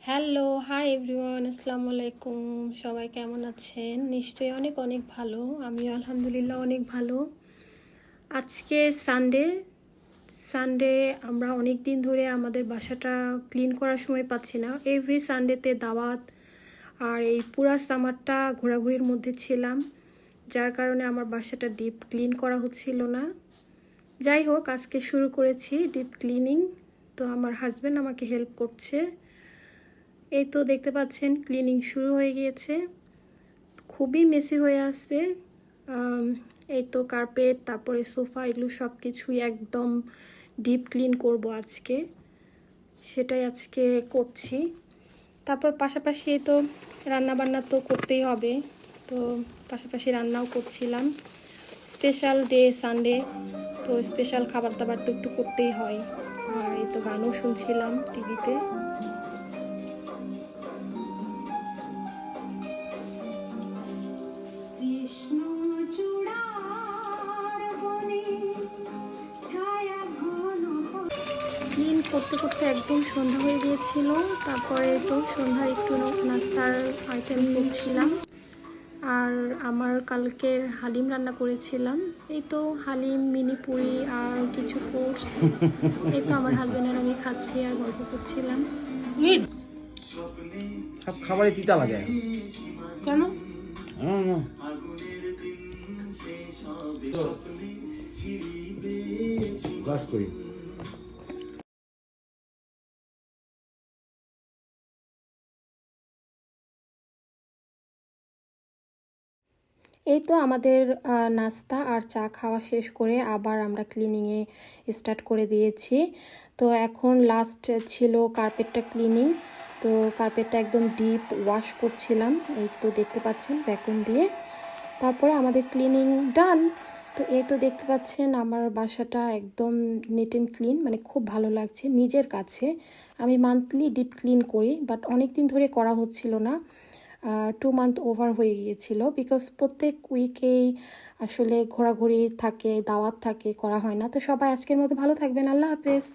Hello, hi everyone, আসসালামু আলাইকুম। সবাই কেমন আছেন? নিশ্চয়ই অনেক অনেক ভালো। আমিও আলহামদুলিল্লাহ অনেক ভালো। আজকে সানডে। আমরা অনেক দিন ধরে আমাদের বাসাটা ক্লিন করার সময় পাচ্ছি না। এভরি সানডেতে দাওয়াত আর এই পুরা সামারটা ঘোরাঘুরির মধ্যে ছিলাম, যার কারণে আমার বাসাটা ডিপ ক্লিন করা হচ্ছিল না। যাই হোক, আজকে শুরু করেছি ডিপ ক্লিনিং। তো আমার হাজব্যান্ড আমাকে হেল্প করছে। এই তো দেখতে পাচ্ছেন ক্লিনিং শুরু হয়ে গিয়েছে। খুবই মেসি হয়ে আসছে। এই তো কার্পেট, তারপরে সোফা, এগুলো সব কিছুই একদম ডিপ ক্লিন করব আজকে। সেটাই আজকে করছি। তারপর পাশাপাশি এই তো রান্নাবান্না তো করতেই হবে, তো পাশাপাশি রান্নাও করছিলাম। স্পেশাল ডে সানডে, তো স্পেশাল খাবার দাবার তো একটু করতেই হয়। আর এই তো গানও শুনছিলাম টিভিতে। ক্লিন করতে করতে একদম সন্ধ্যা হয়ে গিয়েছিল। তারপরে তো সন্ধ্যার একটু নাস্তার আইটেম করছিলাম। আর আমার কালকের হালিম রান্না করেছিলাম। এই তো হালিম, মিনি পুরি আর কিছু ফ্রুটস। এই তো আমার হাজব্যান্ড আর আমি খাচ্ছি আর গল্প করছিলাম। সব খাবারই তিতা লাগে কেন? গাছ করি। এই তো আমাদের নাস্তা আর চা খাওয়া শেষ করে আবার আমরা ক্লিনিংয়ে স্টার্ট করে দিয়েছি। তো এখন লাস্ট ছিল কার্পেটটা ক্লিনিং। তো কার্পেটটা একদম ডিপ ওয়াশ করছিলাম, এই তো দেখতে পাচ্ছেন ভ্যাকুয়াম দিয়ে। তারপরে আমাদের ক্লিনিং ডান। তো এই তো দেখতে পাচ্ছেন আমার বাসাটা একদম নিট অ্যান্ড ক্লিন, মানে খুব ভালো লাগছে নিজের কাছে। আমি মান্থলি ডিপ ক্লিন করি, বাট অনেক দিন ধরে করা হচ্ছিল না। 2 মান্থ ওভার হয়ে গিয়েছিল, বিকজ প্রত্যেক উইকেই আসলে ঘোরাঘুরি থাকে, দাওয়াত থাকে, করা হয় না। তো সবাই আজকের মতো ভালো থাকবেন। আল্লাহ হাফেজ।